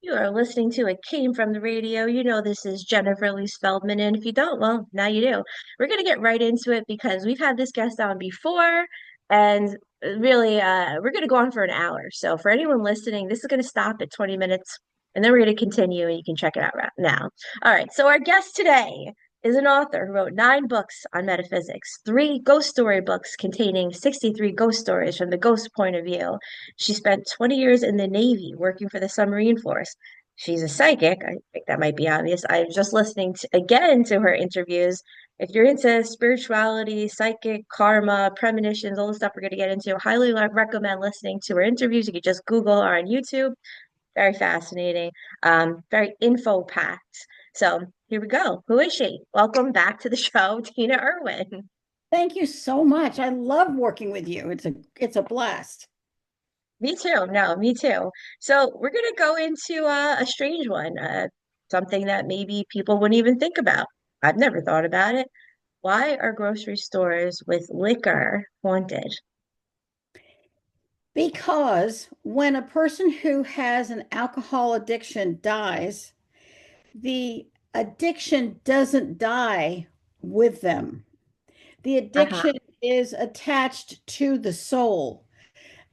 You are listening to It Came From the Radio. You know this is Jennifer Lee Feldman, and if you don't, well, now you do. We're gonna get right into it because we've had this guest on before, and really, we're gonna go on for an hour. So for anyone listening, this is gonna stop at 20 minutes, and then we're gonna continue, and you can check it out right now. All right. So our guest today is an author who wrote 9 books on metaphysics, 3 ghost story books containing 63 ghost stories from the ghost point of view. She spent 20 years in the Navy working for the submarine force. She's a psychic. I think that might be obvious. I'm just listening again to her interviews. If you're into spirituality, psychic, karma, premonitions, all the stuff we're going to get into, highly recommend listening to her interviews. You could just Google her on YouTube. Very fascinating, very info packed. So here we go. Who is she? Welcome back to the show, Tina Erwin. Thank you so much. I love working with you. It's a blast. Me too. No, me too. So we're gonna go into a strange one, something that maybe people wouldn't even think about. I've never thought about it. Why are grocery stores with liquor haunted? Because when a person who has an alcohol addiction dies, the addiction doesn't die with them. The Uh-huh. addiction is attached to the soul.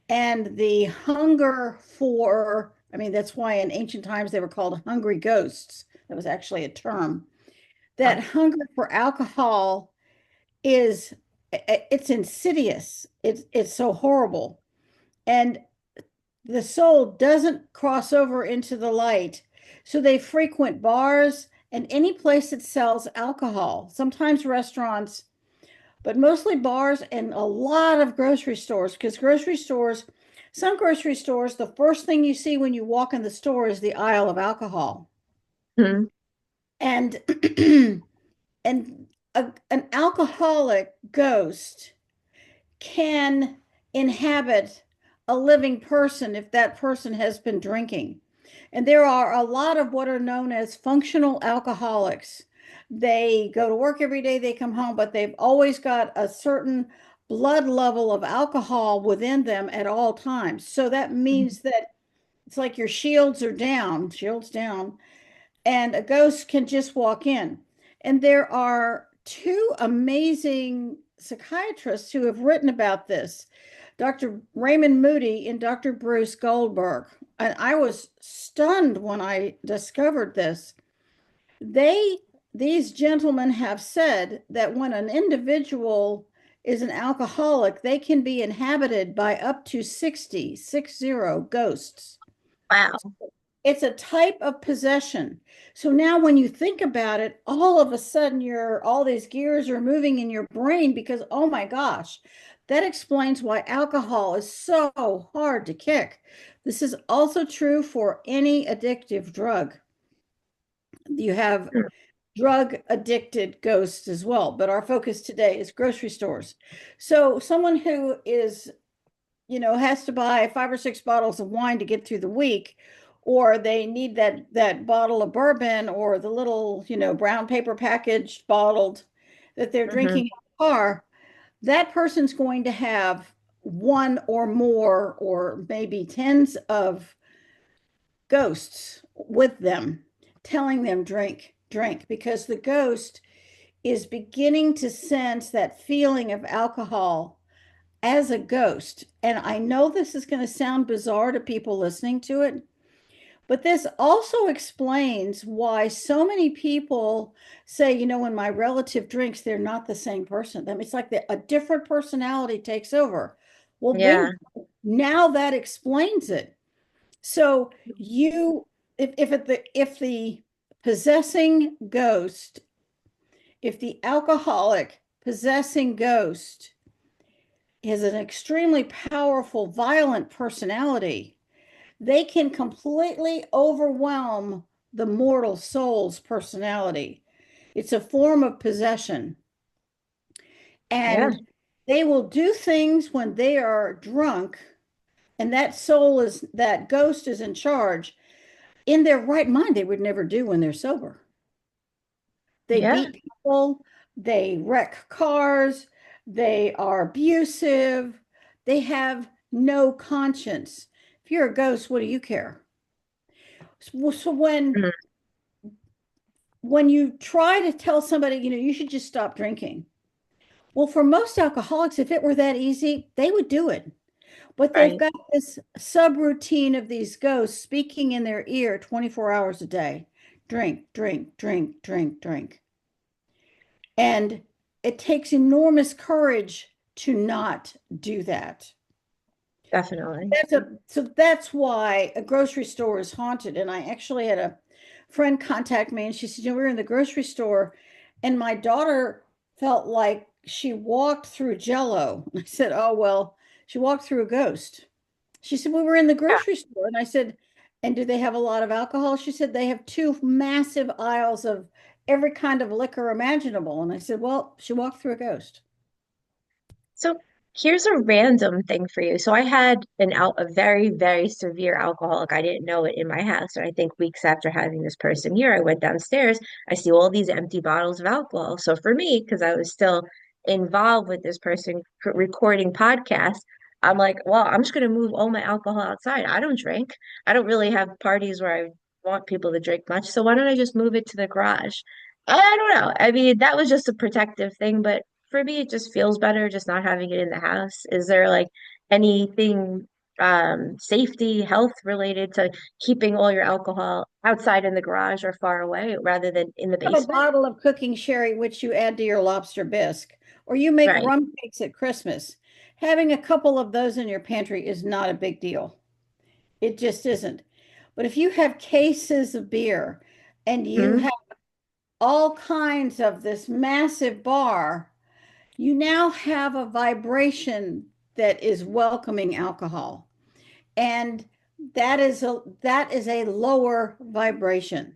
And the hunger for, I mean, that's why in ancient times they were called hungry ghosts. That was actually a term. That Oh, hunger for alcohol is it's insidious. It's so horrible. And the soul doesn't cross over into the light. So they frequent bars and any place that sells alcohol, sometimes restaurants, but mostly bars and a lot of grocery stores. Because some grocery stores, the first thing you see when you walk in the store is the aisle of alcohol. hmm. And and an alcoholic ghost can inhabit a living person if that person has been drinking. And there are a lot of what are known as functional alcoholics. They go to work every day, they come home, but they've always got a certain blood level of alcohol within them at all times. So that means that it's like your shields down, and a ghost can just walk in. And there are two amazing psychiatrists who have written about this, Dr. Raymond Moody and Dr. Bruce Goldberg. And I was stunned when I discovered this. They, these gentlemen have said that when an individual is an alcoholic, they can be inhabited by up to 60 ghosts. Wow. It's a type of possession. So now when you think about it, all of a sudden all these gears are moving in your brain because oh my gosh, that explains why alcohol is so hard to kick. This is also true for any addictive drug. You have drug addicted ghosts as well, but our focus today is grocery stores. So someone who is, has to buy 5 or 6 bottles of wine to get through the week, or they need that bottle of bourbon or the little, brown paper packaged bottled that they're Hmm. drinking in the car, that person's going to have one or more or maybe tens of ghosts with them telling them drink, drink, because the ghost is beginning to sense that feeling of alcohol as a ghost. And I know this is going to sound bizarre to people listening to it, but this also explains why so many people say, when my relative drinks, they're not the same person. I mean, it's like a different personality takes over. Well, Yeah. bingo, now that explains it. So if the possessing ghost, if the alcoholic possessing ghost is an extremely powerful, violent personality, they can completely overwhelm the mortal soul's personality. It's a form of possession. Yeah. And they will do things when they are drunk, and that ghost is in charge. In their right mind, they would never do when they're sober. They Yeah. beat people, they wreck cars, they are abusive, they have no conscience. If you're a ghost, what do you care? So Mhm. when you try to tell somebody, you should just stop drinking. Well, for most alcoholics, if it were that easy, they would do it. But they've Right. got this subroutine of these ghosts speaking in their ear 24 hours a day. Drink, drink, drink, drink, drink. And it takes enormous courage to not do that. Definitely. So that's why a grocery store is haunted. And I actually had a friend contact me and she said, we were in the grocery store and my daughter felt like she walked through Jello. And I said, oh, well, she walked through a ghost. She said, we were in the Yeah. grocery store. And I said, and do they have a lot of alcohol? She said, they have two massive aisles of every kind of liquor imaginable. And I said, well, she walked through a ghost. So here's a random thing for you. So I had a very, very severe alcoholic. I didn't know it in my house. And I think weeks after having this person here, I went downstairs. I see all these empty bottles of alcohol. So for me, because I was still involved with this person recording podcasts, I'm like, well, I'm just going to move all my alcohol outside. I don't drink. I don't really have parties where I want people to drink much. So why don't I just move it to the garage? I don't know. I mean, that was just a protective thing, but for me, it just feels better just not having it in the house. Is there like anything safety, health related to keeping all your alcohol outside in the garage or far away rather than in the Have a basement? bottle of cooking sherry, which you add to your lobster bisque, or you make Right. rum cakes at Christmas. Having a couple of those in your pantry is not a big deal. It just isn't. But if you have cases of beer and you Hmm. have all kinds of this massive bar, you now have a vibration that is welcoming alcohol. And that is a lower vibration.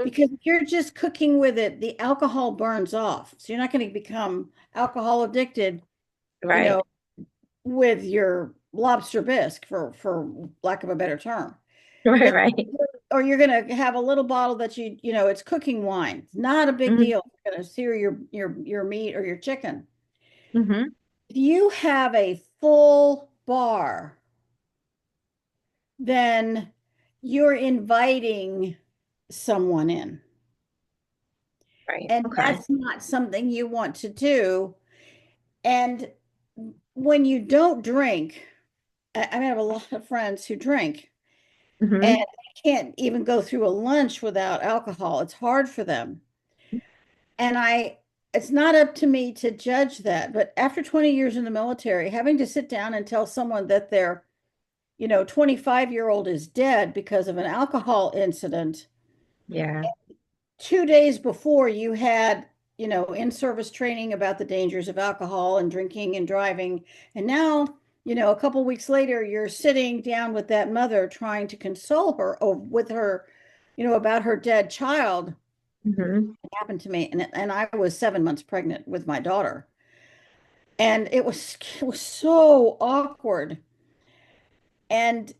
Because if you're just cooking with it, the alcohol burns off. So you're not going to become alcohol addicted, you Right. know, with your lobster bisque for lack of a better term. Right, It right. or you're going to have a little bottle that it's cooking wine. It's not a big Hmm. deal. You're going to sear your meat or your chicken. Hmm. If you have a full bar, then you're inviting someone in. Right. And Okay. that's not something you want to do. And when you don't drink, I have a lot of friends who drink and Hmm. they can't even go through a lunch without alcohol. It's hard for them. And it's not up to me to judge that. But after 20 years in the military, having to sit down and tell someone that their 25-year-old is dead because of an alcohol incident Yeah. 2 days before you had, in-service training about the dangers of alcohol and drinking and driving. And now, a couple weeks later, you're sitting down with that mother trying to console her with her, about her dead child. Hmm. It happened to me. And I was 7 months pregnant with my daughter. And it was so awkward. And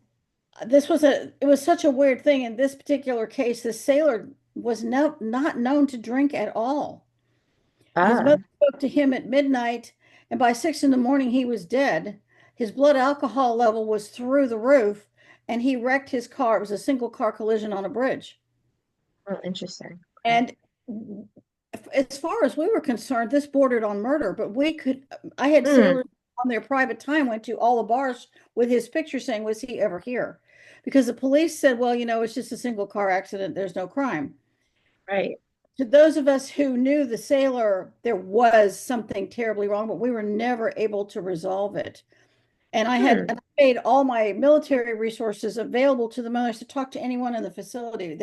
it was such a weird thing. In this particular case, the sailor was not known to drink at all. His Ah. mother spoke to him at midnight, and by 6 in the morning, he was dead. His blood alcohol level was through the roof, and he wrecked his car. It was a single car collision on a bridge. Oh, interesting. Okay. And as far as we were concerned, this bordered on murder, but I had Mm. sailors on their private time went to all the bars with his picture saying, was he ever here? Because the police said, well, it's just a single car accident. There's no crime. Right. To those of us who knew the sailor, there was something terribly wrong, but we were never able to resolve it. And I made all my military resources available to the mothers to talk to anyone in the facility.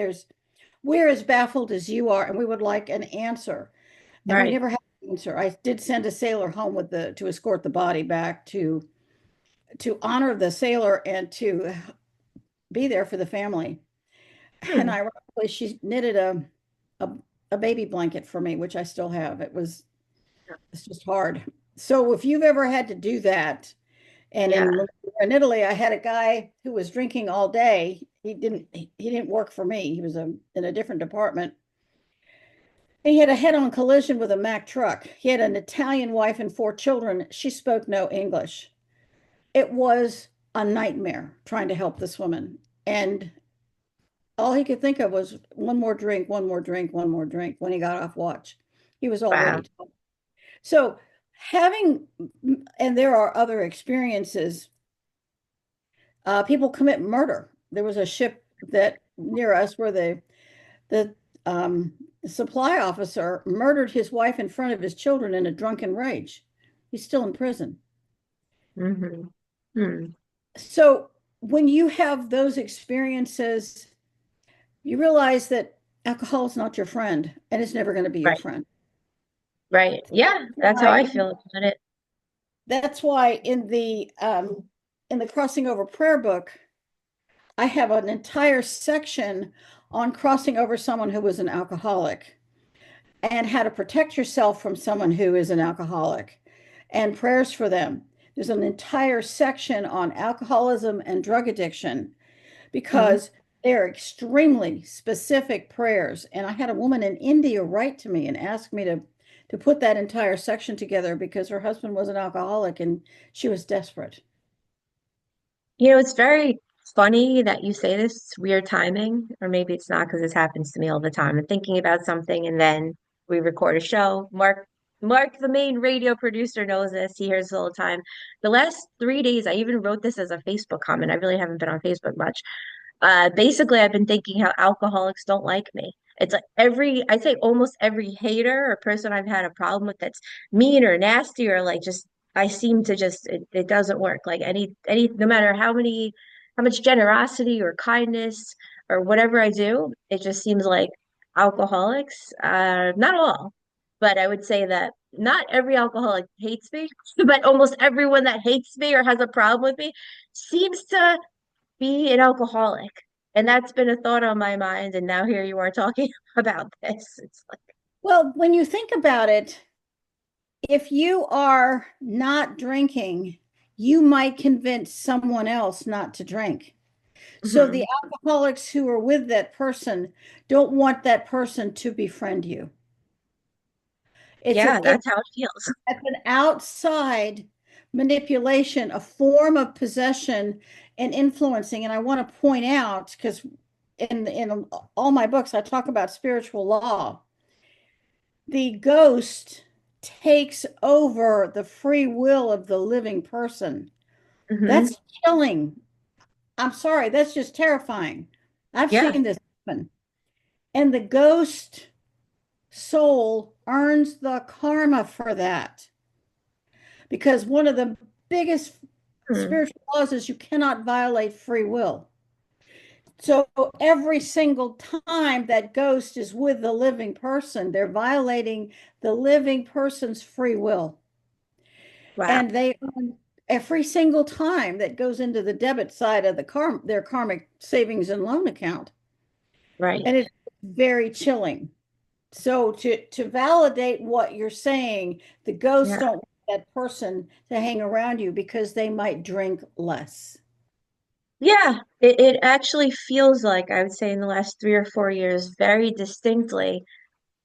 We're as baffled as you are, and we would like an answer. And we Right. never had an answer. I did send a sailor home to escort the body back to honor the sailor and to be there for the family. And Hmm. ironically, she knitted a, a baby blanket for me, which I still have. It's just hard. So if you've ever had to do that, and Yeah. in Italy, I had a guy who was drinking all day. He didn't work for me. He was in a different department. He had a head-on collision with a Mack truck. He had an Italian wife and 4 children. She spoke no English. It was a nightmare trying to help this woman. And All he could think of was one more drink, one more drink, one more drink when he got off watch. He was Wow. already tired. So having, and there are other experiences, people commit murder. There was a ship that near us where the supply officer murdered his wife in front of his children in a drunken rage. He's still in prison. Hmm. Hmm. So when you have those experiences, you realize that alcohol is not your friend and it's never going to be your Right. friend. Right. Yeah, that's how Why I feel about it. That's why in the crossing over prayer book, I have an entire section on crossing over someone who was an alcoholic and how to protect yourself from someone who is an alcoholic and prayers for them. There's an entire section on alcoholism and drug addiction Mhm. because they're extremely specific prayers. And I had a woman in India write to me and ask me to put that entire section together because her husband was an alcoholic and she was desperate. It's very funny that you say this. It's weird timing, or maybe it's not because this happens to me all the time. I'm thinking about something and then we record a show. Mark, the main radio producer, knows this. He hears it all the time. The last 3 days, I even wrote this as a Facebook comment. I really haven't been on Facebook much. Basically, I've been thinking how alcoholics don't like me. It's like I'd say almost every hater or person I've had a problem with that's mean or nasty or like just, I seem to just, it doesn't work. Like no matter how much generosity or kindness or whatever I do, it just seems like alcoholics, not all, but I would say that not every alcoholic hates me, but almost everyone that hates me or has a problem with me seems to be an alcoholic. And that's been a thought on my mind. And now here you are talking about this. It's like, Well, when you think about it, if you are not drinking, you might convince someone else not to drink. So the mhm. alcoholics who are with that person don't want that person to befriend you. Yeah, It's that's how it feels. an outside manipulation, a form of possession and influencing. And I want to point out, because in all my books I talk about spiritual law. The ghost takes over the free will of the living person. Hmm. That's killing. I'm sorry, that's just terrifying. I've Yeah. seen this happen. And the ghost soul earns the karma for that because one of the biggest Hmm. spiritual laws is you cannot violate free will. So every single time that ghost is with the living person, they're violating the living person's free will. Wow. And they earn every single time that goes into the debit side of their karmic savings and loan account. Right. And it's very chilling. So to validate what you're saying, the ghosts Yeah. don't want that person to hang around you because they might drink less. Yeah. It actually feels like, I would say, in the last 3 or 4 years, very distinctly,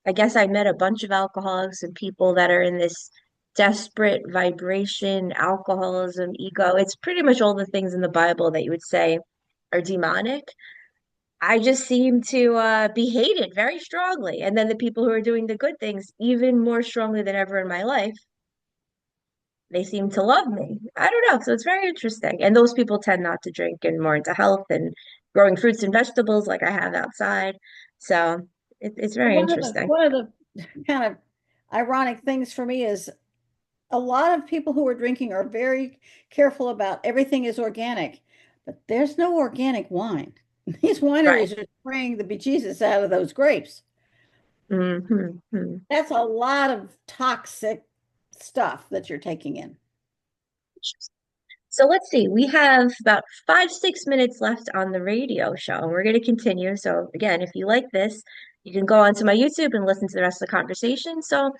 I guess I met a bunch of alcoholics and people that are in this desperate vibration, alcoholism, ego. It's pretty much all the things in the Bible that you would say are demonic. I just seem to be hated very strongly. And then the people who are doing the good things, even more strongly than ever in my life, they seem to love me. I don't know. So it's very interesting. And those people tend not to drink and more into health and growing fruits and vegetables like I have outside. So it's very interesting. One of the kind of ironic things for me is a lot of people who are drinking are very careful about everything is organic, but there's no organic wine. These Right. wineries are spraying the bejesus out of those grapes. Hmm. That's a lot of toxic stuff that you're taking in. So let's see. We have about 5, 6 minutes left on the radio show, and we're going to continue. So again, if you like this, you can go onto my YouTube and listen to the rest of the conversation. So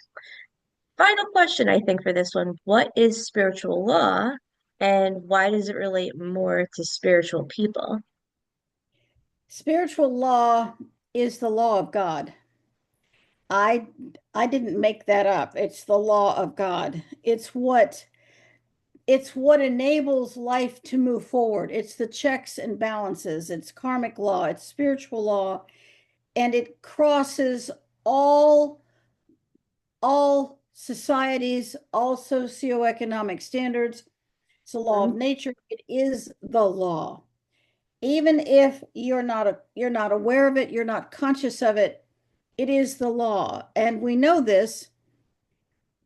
final question, I think, for this one. What is spiritual law and why does it relate more to spiritual people? Spiritual law is the law of God. I I didn't make that up. It's the law of God. It's what it's what enables life to move forward. It's the checks and balances. It's karmic law. It's spiritual law, and it crosses all all societies, all socioeconomic standards. It's a law of Mhm. nature. It is the law. Even if you're not aware of it, you're not conscious of it, it is the law. And we know this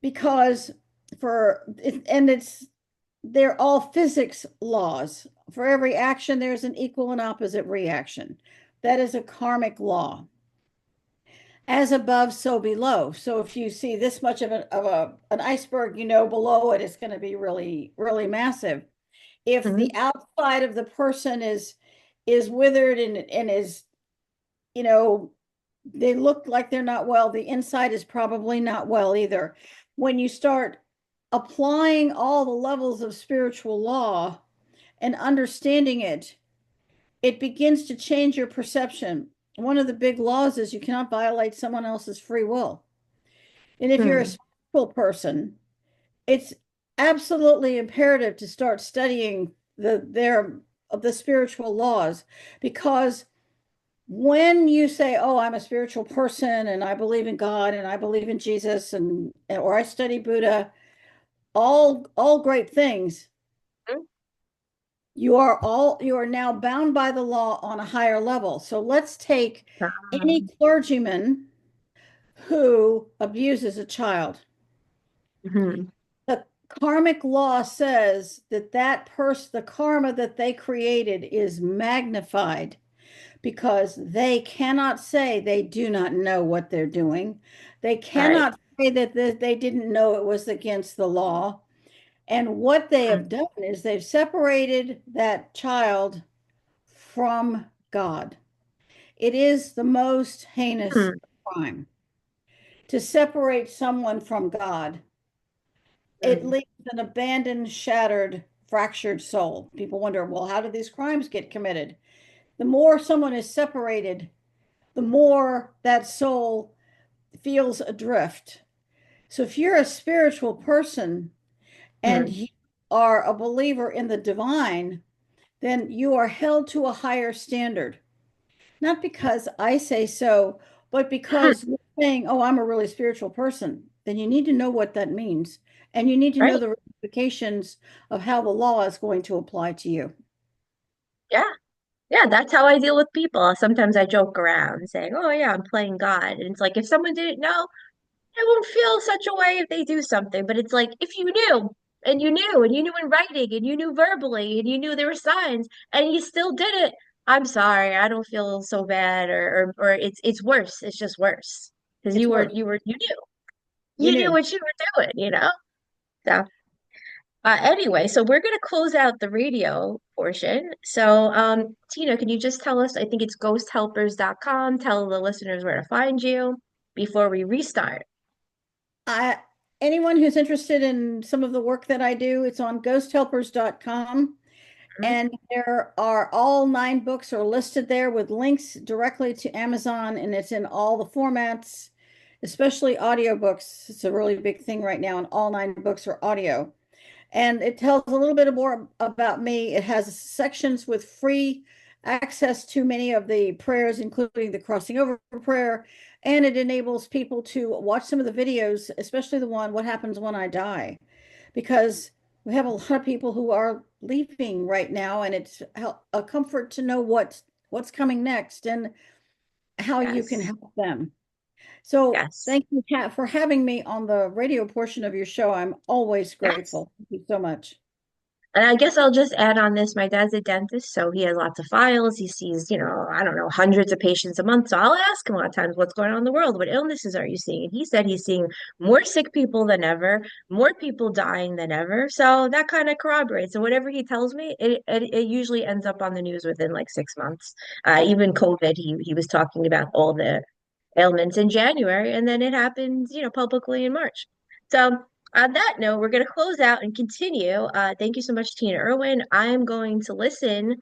because they're all physics laws. For every action, there's an equal and opposite reaction. That is a karmic law. As above, so below. So if you see this much of an iceberg, you know below it is going to be really, really massive. If the Mhm. outside of the person is withered and is, you know, they look like they're not well, the inside is probably not well either. When you start applying all the levels of spiritual law and understanding it, it begins to change your perception. One of the big laws is you cannot violate someone else's free will. And if you're a Hmm. spiritual person, it's absolutely imperative to start studying the spiritual laws, because when you say, "Oh, I'm a spiritual person and I believe in God and I believe in Jesus and or I study Buddha," all great things, you are now bound by the law on a higher level. So let's take any clergyman who abuses a child. Mhm. The karmic law says that the karma that they created is magnified because they cannot say they do not know what they're doing. They Right. cannot say that they didn't know it was against the law. And what they have Mhm. done is they've separated that child from God. It is the most heinous Mhm. crime to separate someone from God. It Mhm. leaves an abandoned, shattered, fractured soul. People wonder, well, how do these crimes get committed? The more someone is separated, the more that soul feels adrift. So if you're a spiritual person and Mhm. you are a believer in the divine, then you are held to a higher standard. Not because I say so, but because you're saying, "Oh, I'm a really spiritual person." Then you need to know what that means. And you need to know Right. the ramifications of how the law is going to apply to you. Yeah. Yeah, that's how I deal with people. Sometimes I joke around saying, "Oh yeah, I'm playing God." And it's like if someone didn't know, I won't feel such a way if they do something. But it's like if you knew and you knew in writing and you knew verbally and you knew there were signs and you still did it, I'm sorry, I don't feel so bad or it's worse. It's just worse. Because It's worse. you You knew knew. what you were doing, you know? So anyway, so we're gonna close out the radio portion. So Tina, can you just tell us, I think it's ghosthelpers.com, tell the listeners where to find you before we restart. I Anyone who's interested in some of the work that I do, it's on ghosthelpers.com. Mhm. And there are all 9 books are listed there with links directly to Amazon, and it's in all the formats, especially audiobooks. It's a really big thing right now, and all 9 books are audio. And it tells a little bit more about me. It has sections with free access to many of the prayers, including the crossing over prayer. And it enables people to watch some of the videos, especially the one, What Happens When I Die? Because we have a lot of people who are leaving right now, and it's a comfort to know what's coming next and how you can Yes. help them. So Yes. thank you, Kat, for having me on the radio portion of your show. I'm always Yes. grateful. Thank you so much. And I guess I'll just add on this. My dad's a dentist, so he has lots of files. He sees, I don't know, hundreds of patients a month. So I'll ask him a lot of times, what's going on in the world? What illnesses are you seeing? And he said he's seeing more sick people than ever, more people dying than ever. So that kind of corroborates. So whatever he tells me, it usually ends up on the news within like 6 months. Even COVID, he was talking about all the ailments in January, and then it happened, publicly in March. So on that note, we're going to close out and continue. Thank you so much, Tina Irwin. I'm going to listen.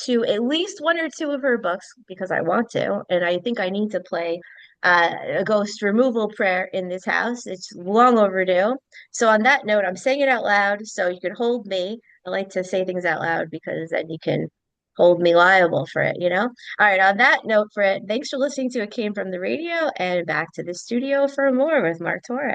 to at least one or two of her books because I want to, and I think I need to play a ghost removal prayer in this house. It's long overdue. So on that note, I'm saying it out loud so you can hold me. I like to say things out loud because then you can hold me liable for it, you know? All right, on that note, Fred, thanks for listening to It Came from the Radio and back to the studio for more with Mark Torres.